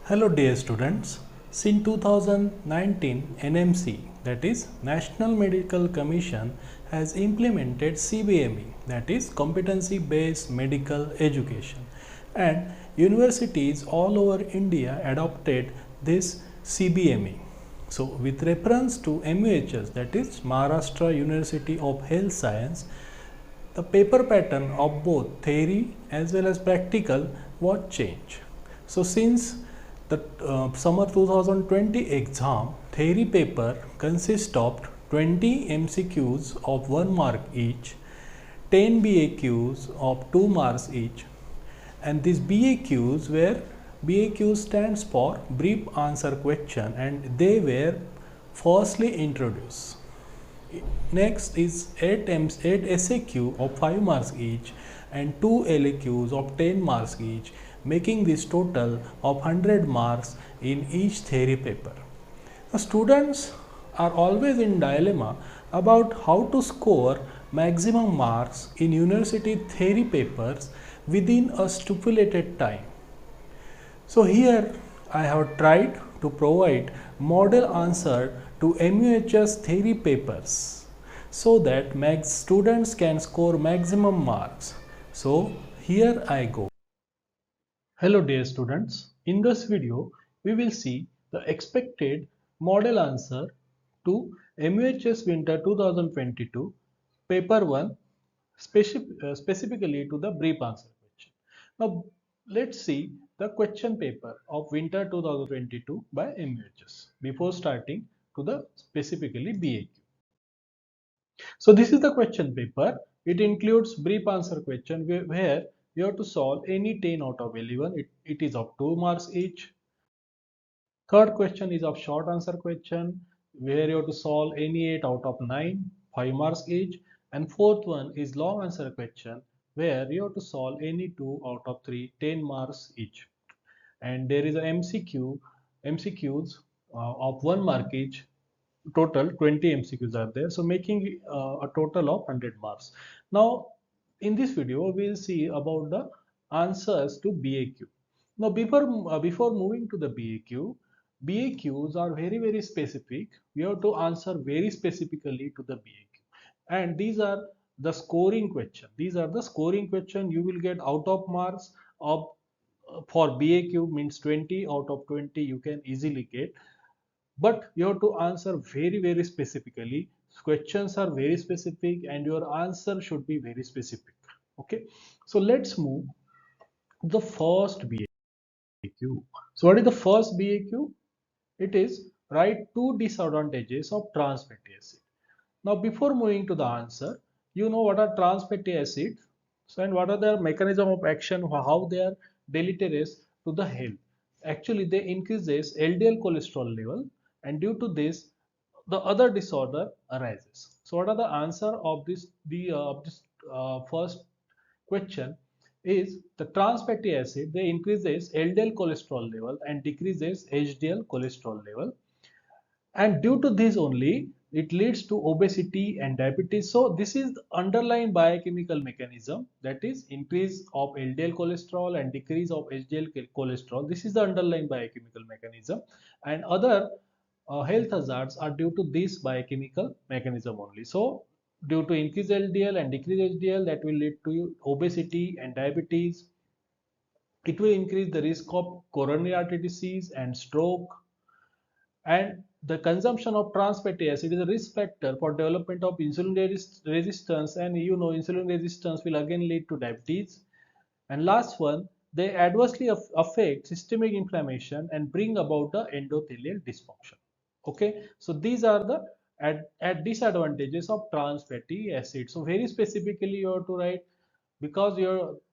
Hello dear students. Since 2019 NMC, that is National Medical Commission, has implemented CBME, that is Competency Based Medical Education, and universities all over India adopted this CBME. So with reference to MUHS, that is Maharashtra University of Health Science, the paper pattern of both theory as well as practical was changed. So since the summer 2020 exam, theory paper consists of 20 MCQs of 1 mark each, 10 BAQs of 2 marks each, and these BAQs were BAQ stands for brief answer question, and they were firstly introduced. Next is 8 SAQ of 5 marks each and 2 LAQs of 10 marks each, making this total of 100 marks in each theory paper. The students are always in dilemma about how to score maximum marks in university theory papers within a stipulated time. So here I have tried to provide model answer to MUHS theory papers so that students can score maximum marks. So here I go. Hello dear students. In this video we will see the expected model answer to MUHS Winter 2022 paper 1, specifically to the brief answer question. Now let's see the question paper of Winter 2022 by MUHS before starting to the specifically BAQ. So this is the question paper. It includes brief answer question where you have to solve any 10 out of 11. It is of 2 marks each. Third question is of short answer question where you have to solve any 8 out of 9, 5 marks each. And fourth one is long answer question where you have to solve any 2 out of 3, 10 marks each. And there is a MCQs of 1 mark each. Total 20 MCQs are there, so making a total of 100 marks. Now in this video we will see about the answers to BAQ. Now before moving to the BAQs are very specific. We have to answer very specifically to the BAQ, and these are the scoring question. These are the scoring question you will get out of marks of for BAQ means 20 out of 20 you can easily get, but you have to answer very specifically. Questions are very specific and your answer should be very specific. Okay, so let's move the first BAQ. So what is the first BAQ? It is write 2 disadvantages of trans fatty acid. Now before moving to the answer, you know what are trans fatty acids, so and what are their mechanism of action, how they are deleterious to the health. Actually they increases LDL cholesterol level, and due to this the other disorder arises. So what are the answer of this first question is the trans fatty acid, they increases LDL cholesterol level and decreases HDL cholesterol level, and due to this only it leads to obesity and diabetes. So this is the underlying biochemical mechanism, that is increase of LDL cholesterol and decrease of HDL cholesterol. This is the underlying biochemical mechanism, and other health hazards are due to this biochemical mechanism only. So due to increase LDL and decrease HDL, that will lead to obesity and diabetes. It will increase the risk of coronary artery disease and stroke, and the consumption of trans fatty acid is a risk factor for development of insulin resistance, and you know insulin resistance will again lead to diabetes. And last one, they adversely affect systemic inflammation and bring about the endothelial dysfunction. Okay, so these are the disadvantages of trans fatty acid. So very specifically you have to write, because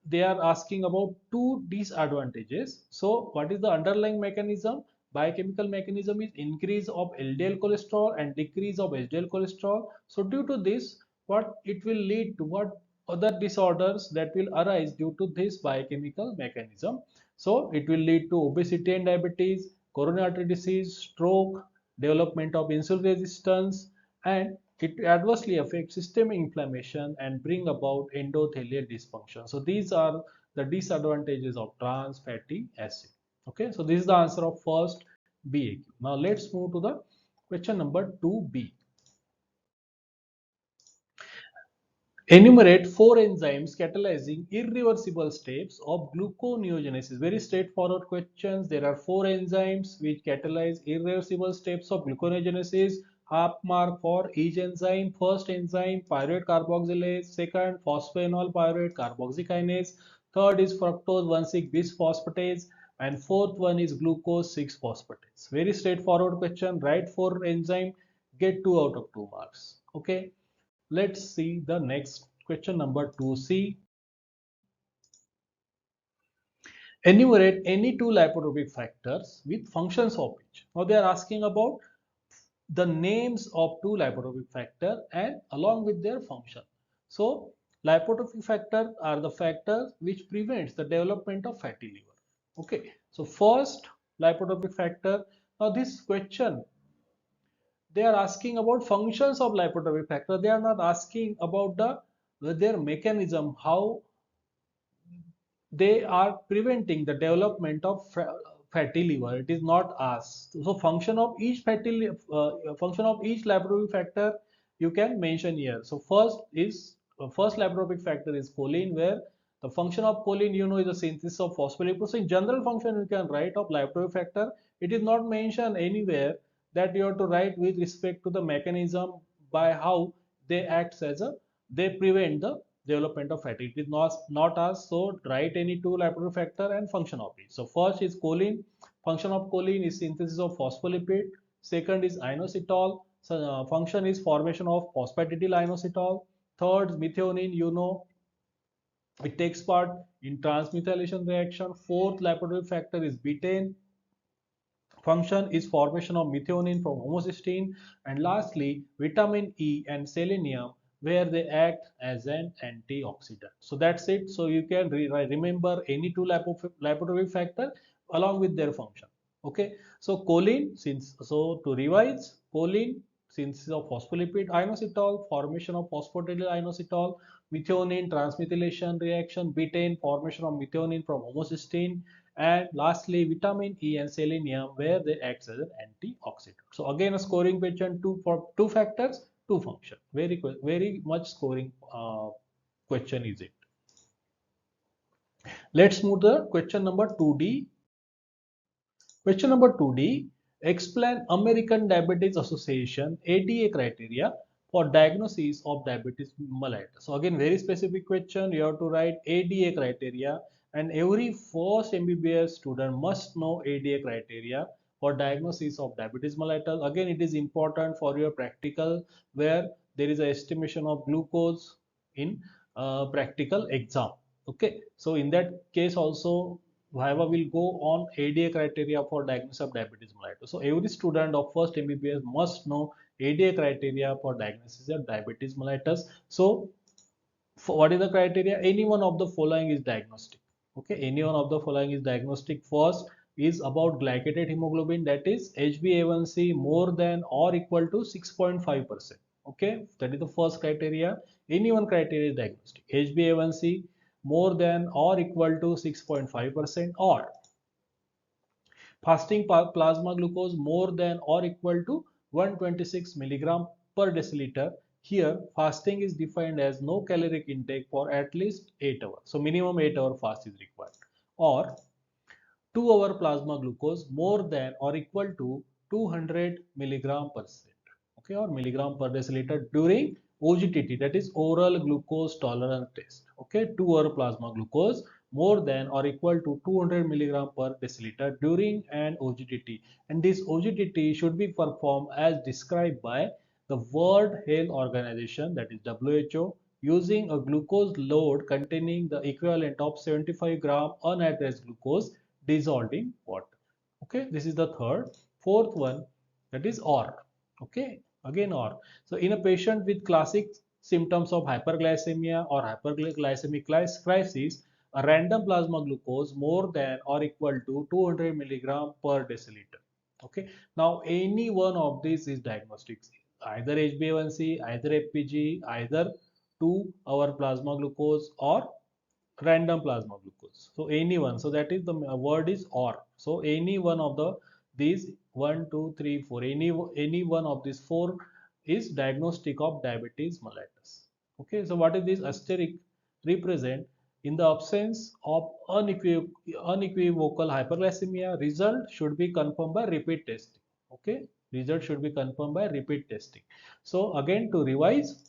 they are asking about 2 disadvantages. So what is the underlying mechanism? Biochemical mechanism is increase of LDL cholesterol and decrease of HDL cholesterol. So due to this, what it will lead to, what other disorders that will arise due to this biochemical mechanism. So it will lead to obesity and diabetes, coronary artery disease, stroke, development of insulin resistance, and it adversely affects systemic inflammation and bring about endothelial dysfunction. So these are the disadvantages of trans fatty acid. Okay, so this is the answer of first BAQ. Now let's move to the question number 2B. Enumerate four enzymes catalyzing irreversible steps of gluconeogenesis. Very straightforward questions. There are four enzymes which catalyze irreversible steps of gluconeogenesis. Half mark for each enzyme. First enzyme pyruvate carboxylase. Second phosphoenol pyruvate carboxykinase. Third is fructose 1,6 bisphosphatase. And fourth one is glucose 6 phosphatase. Very straightforward question. Write four enzyme. Get 2 out of 2 marks. Okay. Let's see the next question number 2C. Enumerate any two lipotropic factors with functions of each. Now they are asking about the names of two lipotropic factor and along with their function. So lipotropic factor are the factors which prevents the development of fatty liver. Okay. So first lipotropic factor. Now this question they are asking about functions of lipotropic factor. They are not asking about their mechanism, how they are preventing the development of fatty liver. It is not asked. So function of each function of each laboratory factor you can mention here. So first laboratory factor is choline, where the function of choline is the synthesis of phospholipid. So in general function you can write of laboratory factor. It is not mentioned anywhere that you have to write with respect to the mechanism by how they act as a they prevent the development of fatty. It is not asked, so write any two laboratory factor and function of it. So first is choline. Function of choline is synthesis of phospholipid. Second is inositol. So function is formation of phosphatidyl inositol. Third, methionine. It takes part in transmethylation reaction. Fourth laboratory factor is betaine. Function is formation of methionine from homocysteine. And lastly, vitamin E and selenium, where they act as an antioxidant. So that's it. So you can remember any two lipotropic factor along with their function. Okay. So choline, to revise, choline synthesis of phospholipid, inositol formation of phosphatidyl inositol, methionine transmethylation reaction, betaine formation of methionine from homocysteine, and lastly vitamin E and selenium, where they act as an antioxidant. So again a scoring question, two factors, two function. Very much scoring question is it. Let's move to question number 2D. Question number 2D. Explain American Diabetes Association ADA criteria for diagnosis of diabetes mellitus. So again very specific question. You have to write ADA criteria, and every first MBBS student must know ADA criteria for diagnosis of diabetes mellitus. Again it is important for your practical, where there is an estimation of glucose in practical exam. Okay, so in that case also Viva will go on ADA criteria for diagnosis of diabetes mellitus. So every student of first MBBS must know ADA criteria for diagnosis of diabetes mellitus. So what is the criteria? Any one of the following is diagnostic. Okay, any one of the following is diagnostic. First is about glycated hemoglobin, that is HbA1c more than or equal to 6.5%. Okay, that is the first criteria. Any one criteria is diagnostic. HbA1c more than or equal to 6.5%, or fasting plasma glucose more than or equal to 126 milligram per deciliter. Here fasting is defined as no caloric intake for at least 8 hours. So minimum 8-hour fast is required. Or 2-hour plasma glucose more than or equal to 200 milligram per cent, okay, or milligram per deciliter during OGTT, that is oral glucose tolerance test. Okay, 2-hour plasma glucose more than or equal to 200 milligram per deciliter during an OGTT, and this OGTT should be performed as described by the World Health Organization, that is WHO, using a glucose load containing the equivalent of 75 gram unaddressed glucose dissolved in water. Okay, this is the third. Fourth one, that is OR. Okay, again OR. So in a patient with classic symptoms of hyperglycemia or hyperglycemic crisis, a random plasma glucose more than or equal to 200 milligram per deciliter. Okay, now any one of these is diagnostics, either HbA1c, either FPG, either 2-hour plasma glucose, or random plasma glucose. So anyone. So that is the word is OR. So any one of these 1, 2, 3, 4, any one of these four is diagnostic of diabetes mellitus. Okay, so what is this asterisk represent? In the absence of unequivocal hyperglycemia, result should be confirmed by repeat testing. Okay, result should be confirmed by repeat testing. So again, to revise,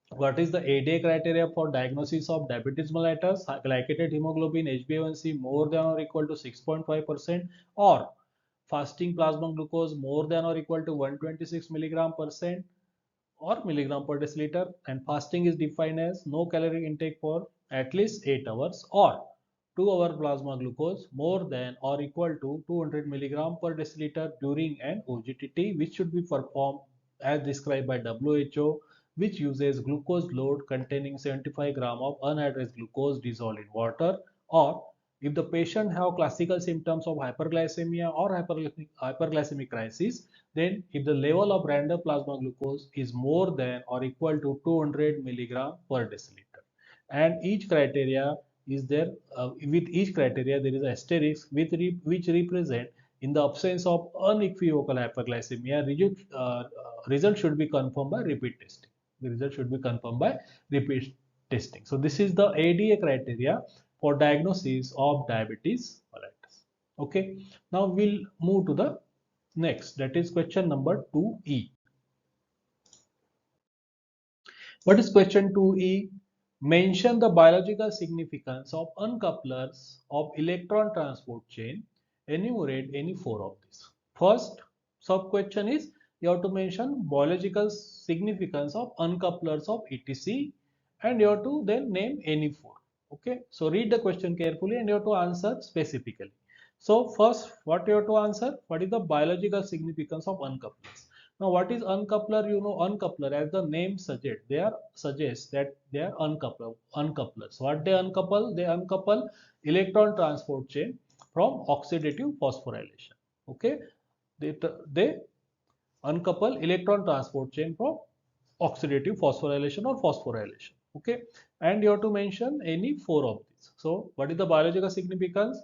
what is the ADA criteria for diagnosis of diabetes mellitus? Glycated hemoglobin HbA1c more than or equal to 6.5% or fasting plasma glucose more than or equal to 126 milligram percent or milligram per deciliter, and fasting is defined as no caloric intake for at least 8 hours or 2-hour plasma glucose more than or equal to 200 milligram per deciliter during an OGTT, which should be performed as described by WHO, which uses glucose load containing 75 gram of anhydrous glucose dissolved in water, or if the patient have classical symptoms of hyperglycemia or hyperglycemic crisis, then if the level of random plasma glucose is more than or equal to 200 milligram per deciliter, and each criteria is there, with each criteria there is a asterisk which represent in the absence of unequivocal hyperglycemia, result should be confirmed by repeat testing. The result should be confirmed by repeat testing. So this is the ADA criteria for diagnosis of diabetes mellitus. Okay, now we'll move to the next, that is question number 2E. What is question 2E? Mention the biological significance of uncouplers of electron transport chain. Enumerate any four of these. First sub question is you have to mention biological significance of uncouplers of ETC, and you have to then name any four. Okay, so read the question carefully and you have to answer specifically. So first, what you have to answer? What is the biological significance of uncouplers? Now, what is uncoupler? You know, uncoupler, as the name suggests, suggests that they are uncouplers. What they uncouple? They uncouple electron transport chain from oxidative phosphorylation. Okay, they uncouple electron transport chain from oxidative phosphorylation or phosphorylation. Okay, and you have to mention any four of these. So what is the biological significance?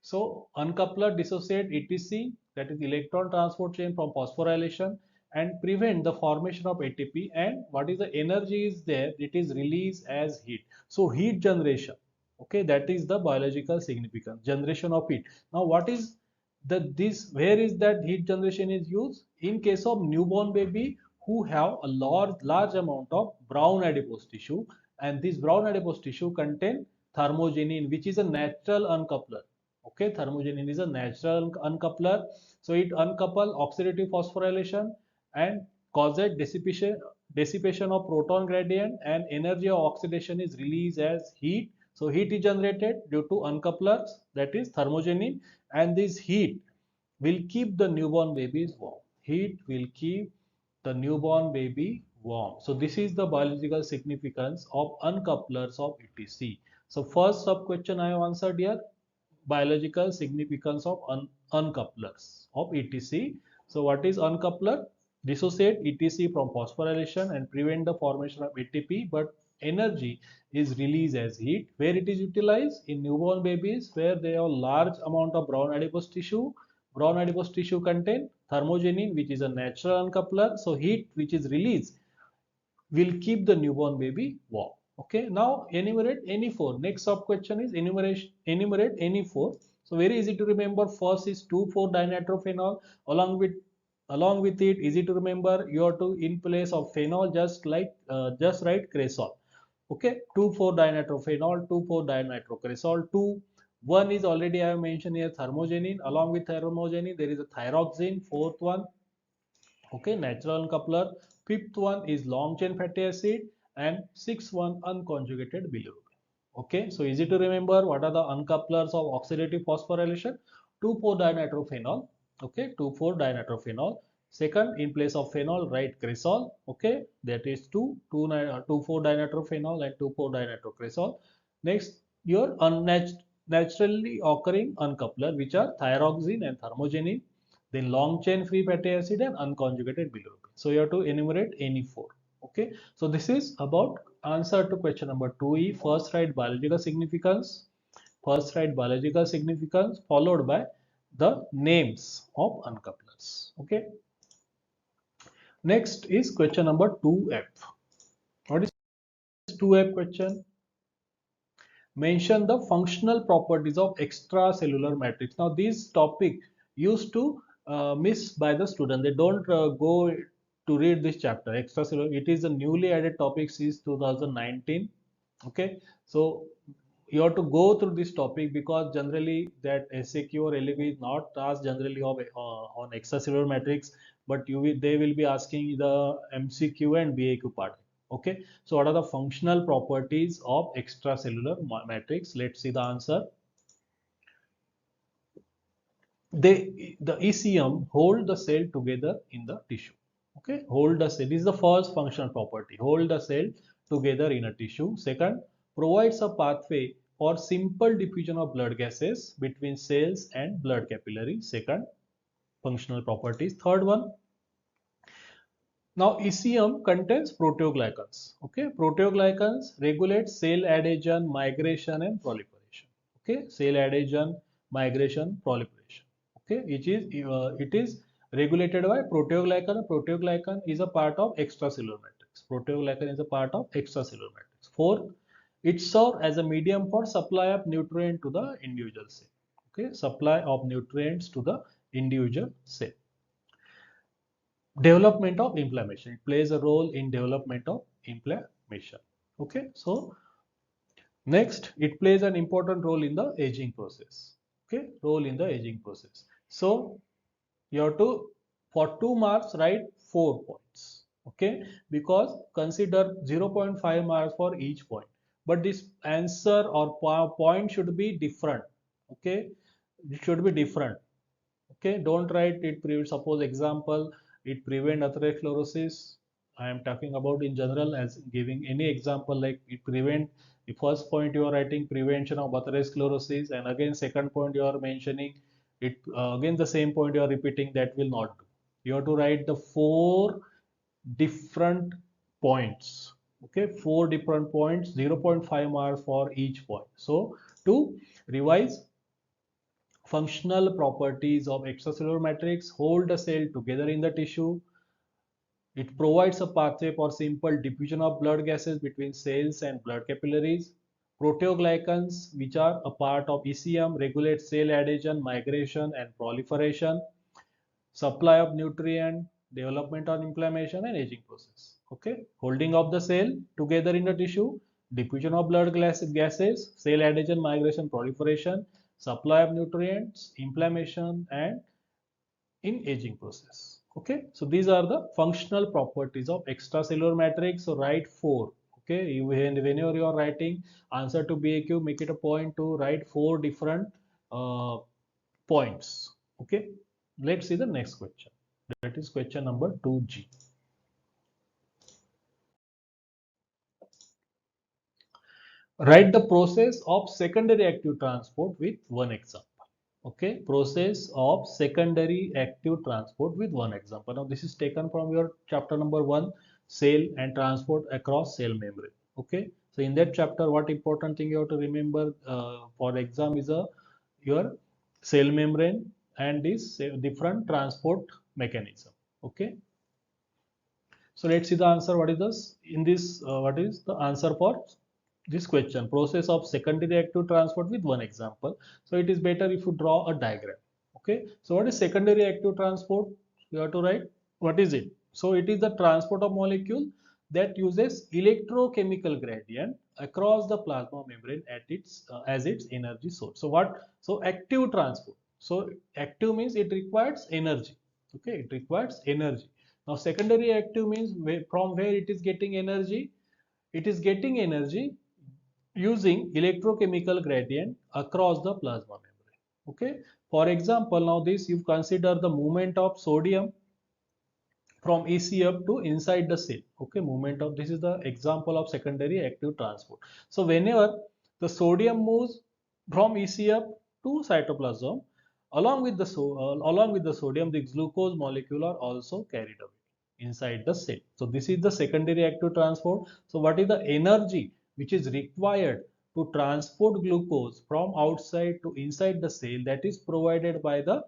So uncoupler dissociate ETC, that is electron transport chain, from phosphorylation and prevent the formation of ATP, and what is the energy is there, it is released as heat. So heat generation, okay, that is the biological significance, generation of heat. Now what is this, where is that heat generation is used? In case of newborn baby who have a large amount of brown adipose tissue, and this brown adipose tissue contain thermogenin, which is a natural uncoupler. Okay, thermogenin is a natural uncoupler, so it uncouple oxidative phosphorylation and causes dissipation of proton gradient, and energy of oxidation is released as heat. So heat is generated due to uncouplers, that is thermogenin, and this heat will keep the newborn babies warm. Heat will keep the newborn baby warm. So this is the biological significance of uncouplers of ETC. So first sub question I have answered here, biological significance of uncouplers of ETC. So what is uncoupler? Dissociate ETC from phosphorylation and prevent the formation of ATP, but energy is released as heat. Where it is utilized? In newborn babies where they have large amount of brown adipose tissue. Brown adipose tissue contain thermogenin, which is a natural uncoupler. So heat which is released will keep the newborn baby warm. Okay, now enumerate any four. Next sub question is enumerate any four. So very easy to remember. First is 2,4-dinitrophenol. Along with it, easy to remember. You have to, in place of phenol, just write cresol. Okay, 2,4-dinitrophenol, 2,4-dinitrocresol, 2. One is already I have mentioned here, thermogenin. Along with thermogenin, there is a thyroxine. Fourth one, okay, natural uncoupler. Fifth one is long chain fatty acid, and sixth one unconjugated bilirubin. Okay, so easy to remember. What are the uncouplers of oxidative phosphorylation? 2,4-dinitrophenol. Okay, 2,4-dinitrophenol. Second, in place of phenol, write cresol. Okay, that is 2,4-dinitrophenol and 2,4-dinitrocresol. Next, your naturally occurring uncoupler, which are thyroxine and thermogenin, then long chain free fatty acid and unconjugated bilirubin. So you have to enumerate any four. Okay, so this is about answer to question number 2E. First write biological significance. First write biological significance followed by the names of uncouplers. Okay. Next is question number 2F. What is 2F question? Mention the functional properties of extracellular matrix. Now this topic used to miss by the student. They don't go to read this chapter. Extracellular, it is a newly added topic since 2019. Okay, so you have to go through this topic because generally that SAQ or LAB is not asked generally of, on extracellular matrix, but they will be asking the MCQ and BAQ part. Okay, so what are the functional properties of extracellular matrix? Let's see the answer. The ECM hold the cell together in the tissue. Okay, hold the cell, this is the first functional property. Hold the cell together in a tissue. Second, provides a pathway for simple diffusion of blood gases between cells and blood capillary. Second functional properties. Third one, now ECM contains proteoglycans. Okay, proteoglycans regulate cell adhesion, migration and proliferation. Okay, cell adhesion, migration, proliferation. Okay, it is regulated by proteoglycan. Proteoglycan is a part of extracellular matrix. Proteoglycan is a part of extracellular matrix. Fourth, it serves as a medium for supply of nutrient to the individual cell. Okay, supply of nutrients to the individual cell. Development of inflammation, it plays a role in development of inflammation. Okay, so next, it plays an important role in the aging process. Okay, role in the aging process. So you have to, for 2 marks, write 4 points. Okay, because consider 0.5 marks for each point, but this answer or point should be different. Okay, it should be different. Okay, don't write it suppose example, it prevent atherosclerosis. I am talking about in general, as giving any example like it prevent. The first point you are writing prevention of atherosclerosis, and again second point you are mentioning it, again the same point you are repeating, that will not do. You have to write the 4 different points. Okay, 4 different points, 0.5 marks for each point. So to revise, functional properties of extracellular matrix: hold the cell together in the tissue. It provides a pathway for simple diffusion of blood gases between cells and blood capillaries. Proteoglycans, which are a part of ECM, regulate cell adhesion, migration and proliferation, supply of nutrient, development of inflammation and aging process. Okay, holding of the cell together in the tissue, diffusion of blood gases, cell adhesion, migration, proliferation, supply of nutrients, inflammation and in aging process. Okay, so these are the functional properties of extracellular matrix. So write 4. Okay, whenever you are writing answer to BAQ, make it a point to write 4 different points. Okay, let's see the next question. That is question number 2G. Write the process of secondary active transport with one example. Okay, process of secondary active transport with one example. Now this is taken from your chapter number 1, cell and transport across cell membrane. Okay, so in that chapter, what important thing you have to remember for exam is your cell membrane and this different transport mechanism. Okay, so let's see the answer. What is this in this? What is the answer for this question? Process of secondary active transport with one example. So it is better if you draw a diagram. Okay, so what is secondary active transport? You have to write what is it. So it is the transport of molecule that uses electrochemical gradient across the plasma membrane at its as its energy source. So what? So active transport. So active means it requires energy. Okay, it requires energy. Now secondary active means from where it is getting energy. It is getting energy using electrochemical gradient across the plasma membrane. Okay, for example, now this you consider the movement of sodium from ECF to inside the cell. Okay, movement of, this is the example of secondary active transport. So whenever the sodium moves from ECF to cytoplasm, along with the sodium, the glucose molecule are also carried away inside the cell. So this is the secondary active transport. So what is the energy which is required to transport glucose from outside to inside the cell, that is provided by the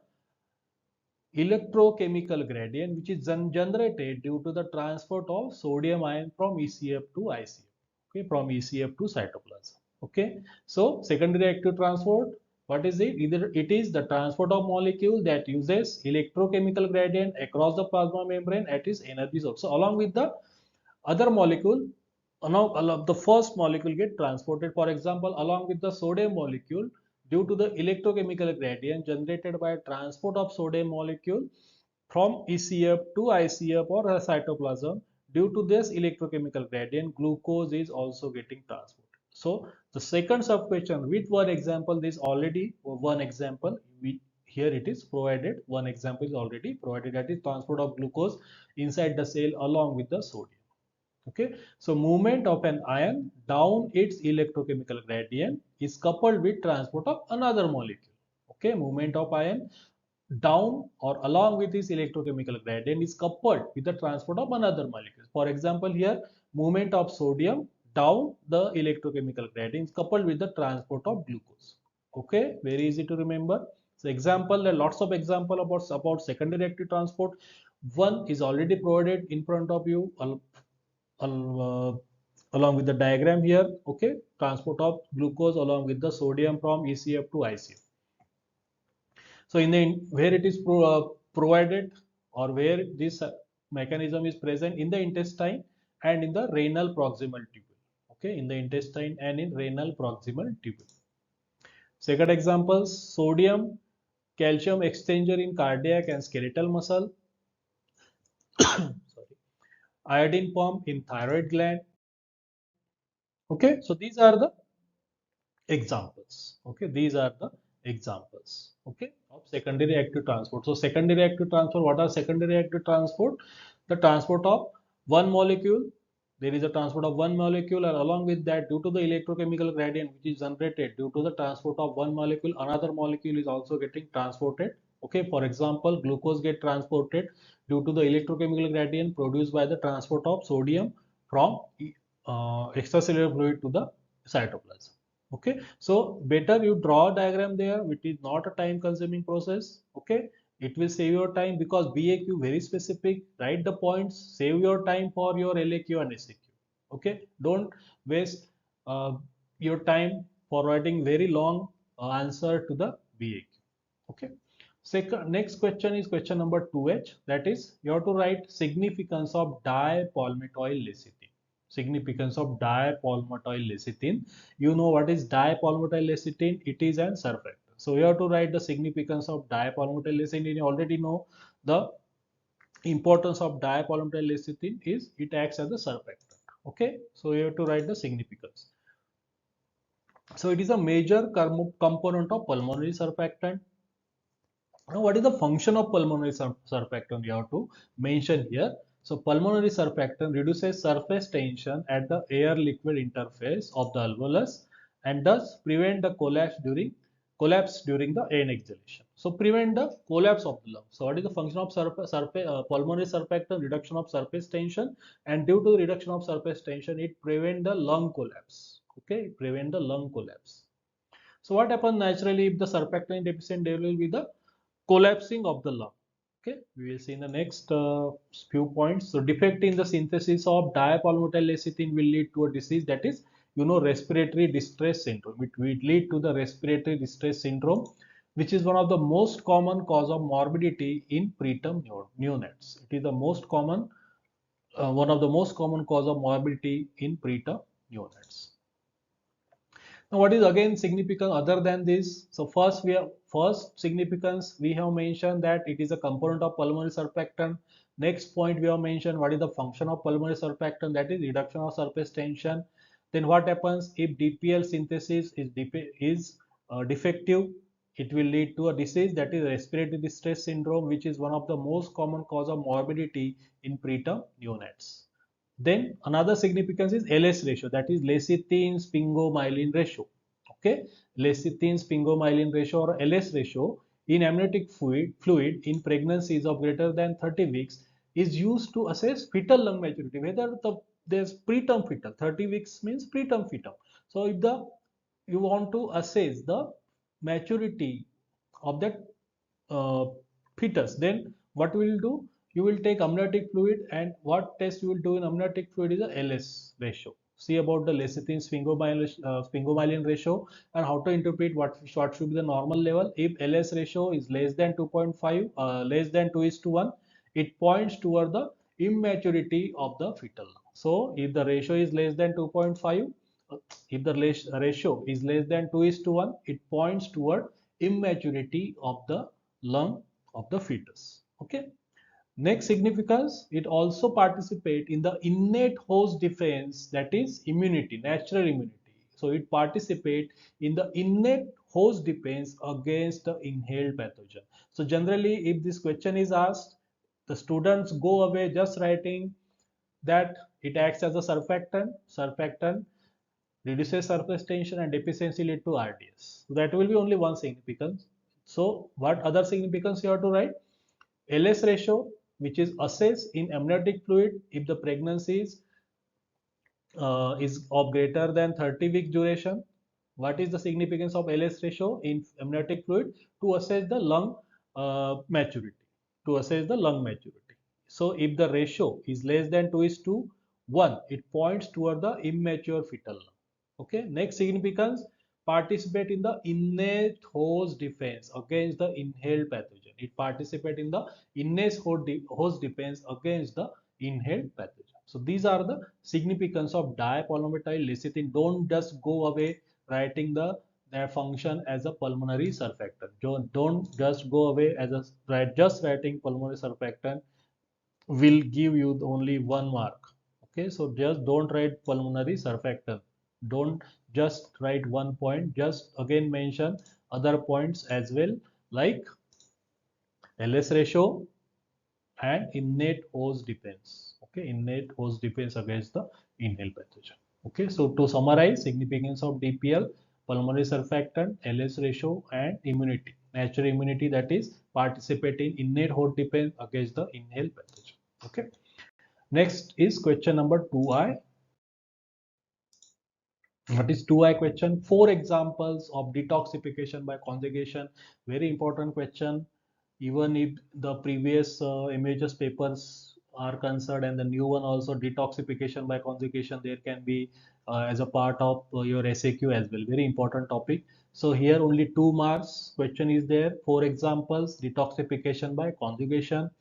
electrochemical gradient, which is generated due to the transport of sodium ion from ECF to ICF, okay, from ECF to cytoplasm. Okay, so secondary active transport, what is it? Either it is the transport of molecule that uses electrochemical gradient across the plasma membrane at its energy source. So along with the other molecule, the first molecule get transported, for example, along with the sodium molecule, due to the electrochemical gradient generated by transport of sodium molecule from ECF to ICF or cytoplasm. Due to this electrochemical gradient, glucose is also getting transported. So the second sub question with one example, this already one example, here it is provided, one example is already provided, that is transport of glucose inside the cell along with the sodium. Okay, so movement of an ion down its electrochemical gradient is coupled with transport of another molecule. Okay, movement of ion down or along with this electrochemical gradient is coupled with the transport of another molecule. For example, here movement of sodium down the electrochemical gradient is coupled with the transport of glucose. Okay, very easy to remember. So example, there are lots of example about secondary active transport. One is already provided in front of you uh, along with the diagram here. Okay, transport of glucose along with the sodium from ECF to ICF. So in the where it is provided, or where this mechanism is present in the intestine and in the renal proximal tubule. Okay, in the intestine and in renal proximal tubule. Second example, sodium calcium exchanger in cardiac and skeletal muscle. Sorry, iodine pump in thyroid gland. Okay, so these are the examples. Okay, these are the examples. Okay, of secondary active transport. So secondary active transport, what are secondary active transport? The transport of one molecule. There is a transport of one molecule, and along with that, due to the electrochemical gradient which is generated due to the transport of one molecule, another molecule is also getting transported. Okay, for example, glucose get transported due to the electrochemical gradient produced by the transport of sodium from extracellular fluid to the cytoplasm. Okay, so better you draw a diagram there, which is not a time consuming process. Okay, it will save your time because BAQ very specific. Write the points, save your time for your LAQ and SAQ. Okay, don't waste your time for writing very long answer to the BAQ. Okay, second, next question is question number 2H, that is you have to write significance of dipalmitoyl lecithin. Significance of dipalmitoyl lecithin. You know what is dipalmitoyl lecithin? It is an surfactant. So you have to write the significance of dipalmitoyl lecithin. You already know the importance of dipalmitoyl lecithin is it acts as a surfactant. Okay, so you have to write the significance. So it is a major component of pulmonary surfactant. Now, what is the function of pulmonary surfactant? You have to mention here. So, pulmonary surfactant reduces surface tension at the air-liquid interface of the alveolus and thus prevent the collapse during the air exhalation. So, prevent the collapse of the lung. So, what is the function of pulmonary surfactant? Reduction of surface tension, and due to the reduction of surface tension, it prevent the lung collapse. Okay, prevent the lung collapse. So, what happens naturally if the surfactant deficient? There will be the collapsing of the lung. Okay, we will see in the next few points. So defect in the synthesis of dipalmitoyl lecithin will lead to a disease, that is respiratory distress syndrome. It will lead to the respiratory distress syndrome, which is one of the most common cause of morbidity in preterm neonates. It is the most common one of the most common cause of morbidity in preterm neonates. Now, what is again significant other than this? So first significance we have mentioned that it is a component of pulmonary surfactant. Next point we have mentioned what is the function of pulmonary surfactant, that is reduction of surface tension. Then what happens if DPL synthesis is defective? It will lead to a disease, that is respiratory distress syndrome, which is one of the most common cause of morbidity in preterm neonates. Then another significance is LS ratio, that is lecithin sphingomyelin ratio. Okay, lecithin sphingomyelin ratio or LS ratio in amniotic fluid in pregnancies of greater than 30 weeks is used to assess fetal lung maturity, whether there's preterm fetal. 30 weeks means preterm fetal. So if the you want to assess the maturity of that uh, fetus, then what we will do, you will take amniotic fluid, and what test you will do in amniotic fluid is a LS ratio. See about the lecithin sphingomyelin ratio, and how to interpret what should be the normal level. If LS ratio is less than 2.5, less than 2 is to 1, it points toward the immaturity of the fetal. So if the ratio is less than 2.5, if the ratio is less than 2 is to 1, it points toward immaturity of the lung of the fetus. Okay. Next significance, it also participate in the innate host defense, that is immunity, natural immunity. So it participate in the innate host defense against the inhaled pathogen. So generally, if this question is asked, the students go away just writing that it acts as a surfactant. Surfactant reduces surface tension and deficiency lead to RDS. So that will be only one significance. So what other significance you have to write? LS ratio, which is assessed in amniotic fluid if the pregnancy is of greater than 30 week duration. What is the significance of LS ratio in amniotic fluid? To assess the lung maturity. To assess the lung maturity. So if the ratio is less than 2 is to 1, it points toward the immature fetal lung. Okay. Next significance, participate in the innate host defense against the inhaled pathogen. It participate in the innate host defense against the inhaled pathogen. So these are the significance of dipalmityl lecithin. Don't just go away writing their function as a pulmonary surfactant. Don't just go away as just writing pulmonary surfactant will give you only 1 mark. Okay, so just don't write pulmonary surfactant. Don't just write 1 point. Just again mention other points as well, like LS ratio and innate host defense. Okay, innate host defense against the inhaled pathogen. Okay, so to summarize, significance of DPL, pulmonary surfactant, LS ratio, and immunity, natural immunity, that is participate in innate host defense against the inhaled pathogen. Okay. Next is question number 2I. What is 2I question? 4 examples of detoxification by conjugation. Very important question. Even if the previous MUHS papers are concerned and the new one also, detoxification by conjugation, there can be as a part of your SAQ as well. Very important topic. So here only 2 marks question is there. 4 examples, detoxification by conjugation.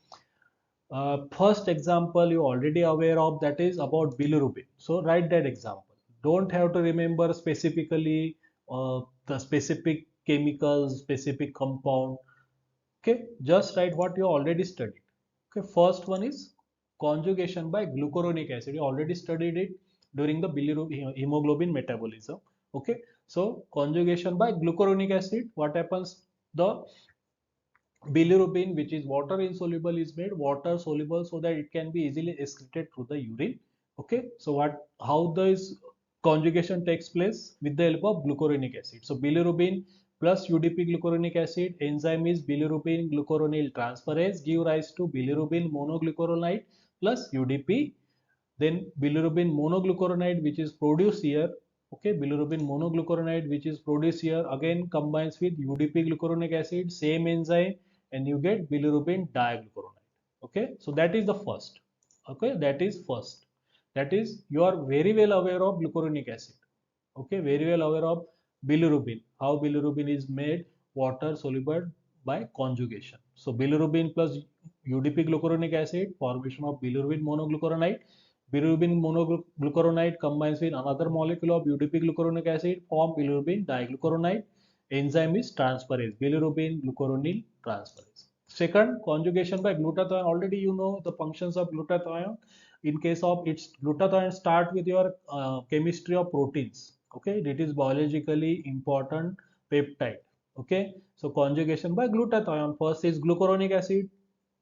First example you already aware of, that is about bilirubin. So write that example. Don't have to remember specifically the specific chemicals, specific compound. Okay, just write what you already studied. Okay, first one is conjugation by glucuronic acid. You already studied it during the bilirubin hemoglobin metabolism. Okay, so conjugation by glucuronic acid, what happens? The bilirubin, which is water insoluble, is made water soluble so that it can be easily excreted through the urine. Okay, so how this conjugation takes place? With the help of glucuronic acid. So bilirubin plus UDP glucuronic acid, enzyme is bilirubin glucuronyl transferase, give rise to bilirubin monoglucuronide plus UDP. Then bilirubin monoglucuronide, which is produced here, okay, bilirubin monoglucuronide, which is produced here, again combines with UDP glucuronic acid, same enzyme, and you get bilirubin diglucuronide. Okay, so that is the first. Okay, that is first. That is, you are very well aware of glucuronic acid. Okay, very well aware of bilirubin, how bilirubin is made water soluble by conjugation. So bilirubin plus UDP glucuronic acid, formation of bilirubin monoglucuronide. Bilirubin monoglucuronide combines with another molecule of UDP glucuronic acid, form bilirubin diglucuronide. Enzyme is transferase, bilirubin glucuronyl transferase. Second, conjugation by glutathione. Already you know the functions of glutathione. In case of its glutathione, start with your chemistry of proteins. Okay, it is biologically important peptide. Okay, so conjugation by glutathione. First is glucuronic acid.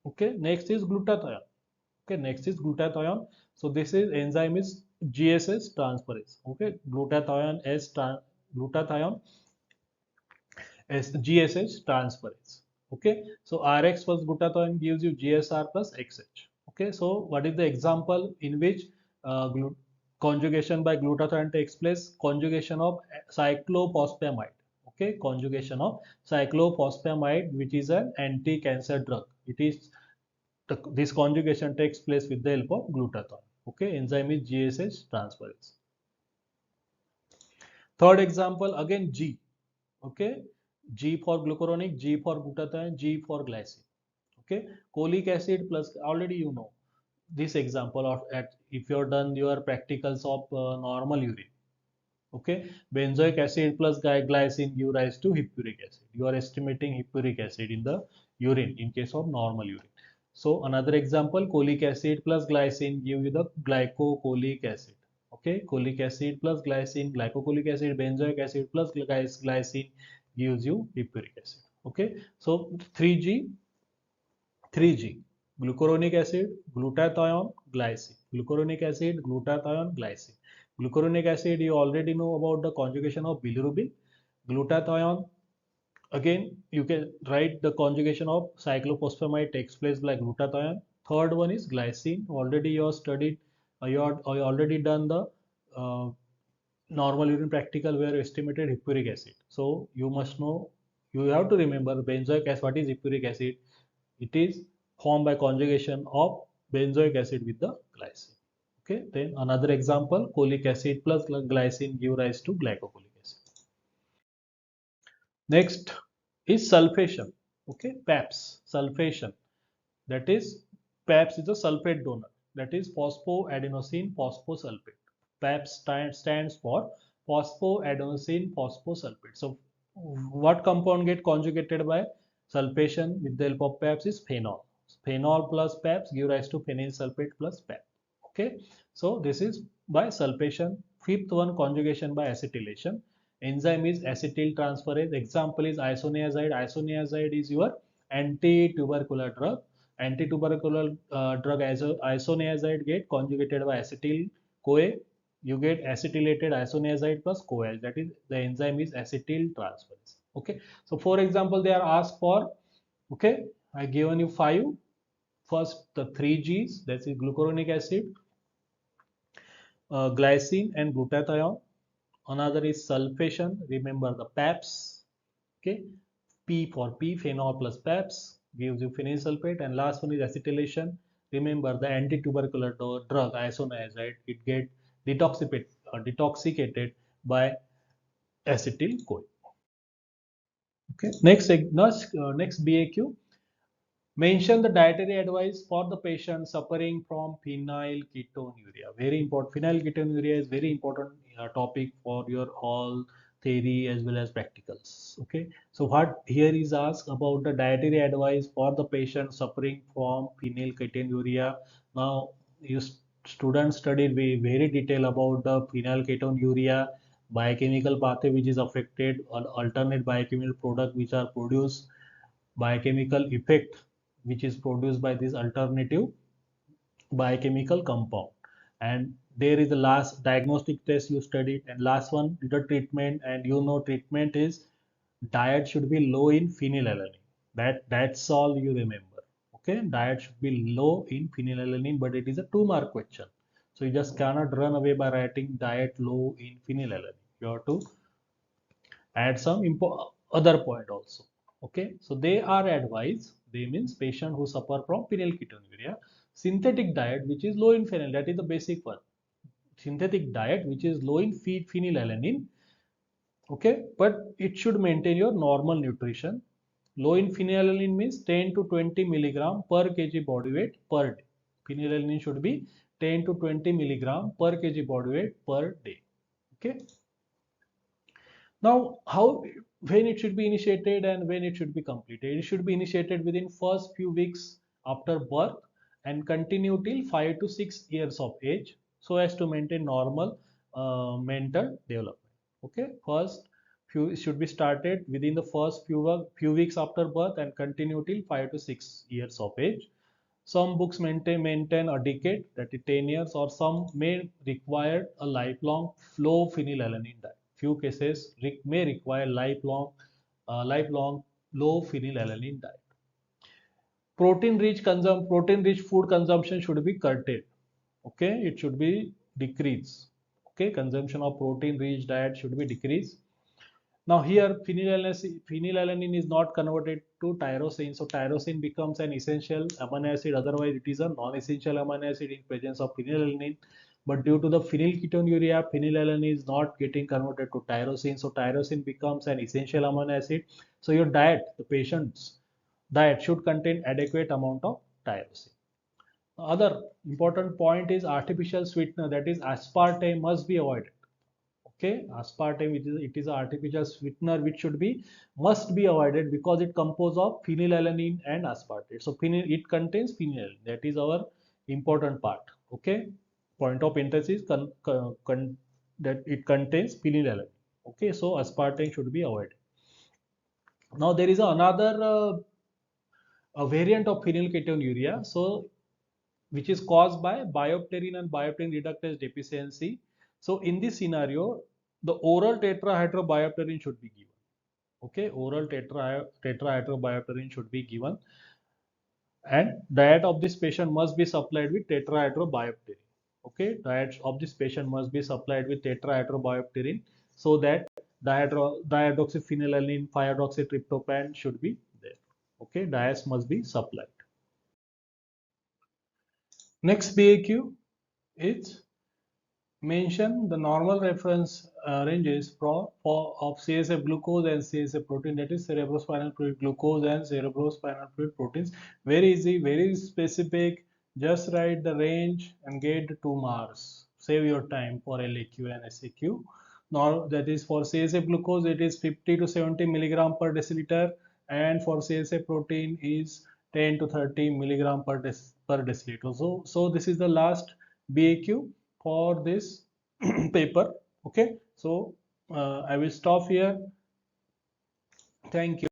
Okay, next is glutathione. Okay, next is glutathione. So this is enzyme is GSS transferase. Okay, glutathione as GSH transferase. Okay, so RX plus glutathione gives you GSR plus XH. Okay, so what is the example in which uh, conjugation by glutathione takes place, conjugation of cyclophosphamide. Okay, conjugation of cyclophosphamide, which is an anti-cancer drug. It is this conjugation takes place with the help of glutathione. Okay, enzyme is GSH transferase. Third example, again G. Okay, G for glucuronic, G for glutathione, G for glycine. Okay, cholic acid plus, already you know this example of at if you're done your practicals of normal urine. Okay, benzoic acid plus glycine give rise to hippuric acid. You are estimating hippuric acid in the urine in case of normal urine. So another example, cholic acid plus glycine give you the glycocholic acid. Okay, cholic acid plus glycine, glycocholic acid, benzoic acid plus glycine gives you hippuric acid. Okay, so 3G, 3G, glucuronic acid, glutathione, glycine. Glucuronic acid, glutathione, glycine. Glucuronic acid, you already know about the conjugation of bilirubin. Glutathione, again, you can write the conjugation of cyclophosphamide takes place by glutathione. Third one is glycine. Already you have studied, you have already done the uh, normal urine practical where you estimated hippuric acid. So you must know, you have to remember benzoic acid. What is hippuric acid? It is formed by conjugation of benzoic acid with the glycine. Okay, then another example, cholic acid plus glycine give rise to glycocholic acid. Next is sulfation. Okay, PAPS, sulfation. That is, PAPS is a sulfate donor. That is phosphoadenosine phosphosulfate. PAPS stands for phosphoadenosine phosphosulfate. So, what compound get conjugated by sulfation with the help of PAPS is phenol. Phenol plus PAPS give rise to phenyl sulfate plus PAP. Okay, so this is by sulfation. Fifth one, conjugation by acetylation. Enzyme is acetyl transferase. Example is isoniazide. Isoniazide is your anti-tubercular drug. Anti-tubercular drug isoniazide get conjugated by acetyl CoA. You get acetylated isoniazide plus CoA. That is, the enzyme is acetyl transferase. Okay, so for example, they are asked for. Okay, I given you five. First, the three Gs, that is glucuronic acid, glycine and glutathione. Another is sulfation. Remember the PAPS. Okay, P for P, phenol plus PAPS gives you phenyl sulfate. And last one is acetylation. Remember the anti-tubercular drug isoniazide. It get detoxicated by acetyl CoA. Okay. Next BAQ. Mention the dietary advice for the patient suffering from phenylketonuria. Very important. Phenylketonuria is very important topic for your all theory as well as practicals. Okay. So what here is asked about the dietary advice for the patient suffering from phenylketonuria. Now, you students studied very detail about the phenylketonuria biochemical pathway which is affected, alternate biochemical product which are produced, biochemical effect which is produced by this alternative biochemical compound, and there is the last diagnostic test you studied, and last one the treatment. And you know treatment is diet should be low in phenylalanine. That's all you remember. Okay, diet should be low in phenylalanine, but it is a 2 mark question, so you just cannot run away by writing diet low in phenylalanine. You have to add some other point also. Okay, so they are advised, they means patient who suffer from phenylketonuria, synthetic diet which is low in phenyl, that is the basic one. Synthetic diet which is low in phenylalanine. Okay, but it should maintain your normal nutrition. Low in phenylalanine means 10 to 20 milligram per kg body weight per day. Phenylalanine should be 10 to 20 milligram per kg body weight per day. Okay, now, how, when it should be initiated and when it should be completed? It should be initiated within first few weeks after birth and continue till 5 to 6 years of age, so as to maintain normal mental development. Okay, first few it should be started within the first few weeks after birth and continue till 5 to 6 years of age. Some books maintain a decade, that is 10 years, or some may require a lifelong low phenylalanine diet. Few cases may require lifelong low phenylalanine diet. Protein rich food consumption should be curtailed. Okay, it should be decreased. Okay, consumption of protein rich diet should be decreased. Now here phenylalanine is not converted to tyrosine, so tyrosine becomes an essential amino acid, otherwise it is a non-essential amino acid in presence of phenylalanine. But due to the phenylketonuria, phenylalanine is not getting converted to tyrosine, so tyrosine becomes an essential amino acid. So your diet, the patient's diet should contain adequate amount of tyrosine. Other important point is artificial sweetener, that is aspartame must be avoided. Okay, aspartame, it is an artificial sweetener which should be must be avoided because it composed of phenylalanine and aspartate. So it contains phenylalanine. That is our important part. Okay, point of emphasis that it contains phenylalanine. Okay, so aspartame should be avoided. Now there is another a variant of phenylketonuria. So which is caused by biopterin and biopterin reductase deficiency. So in this scenario, the oral tetrahydrobiopterin should be given. Okay, oral tetrahydrobiopterin should be given, and diet of this patient must be supplied with tetrahydrobiopterin. Okay, diet of this patient must be supplied with tetrahydrobiopterin so that dihydroxyphenylalanine, 5-hydroxytryptophan should be there. Okay, diets must be supplied. Next BAQ is mention the normal reference ranges of CSF glucose and CSF protein, that is cerebrospinal fluid glucose and cerebrospinal fluid proteins. Very easy, very specific. Just write the range and get 2 marks. Save your time for LAQ and SAQ. Now that is for CSF glucose, it is 50 to 70 milligram per deciliter, and for CSF protein is 10 to 30 milligram per deciliter. So this is the last BAQ for this paper. Okay, so I will stop here. Thank you.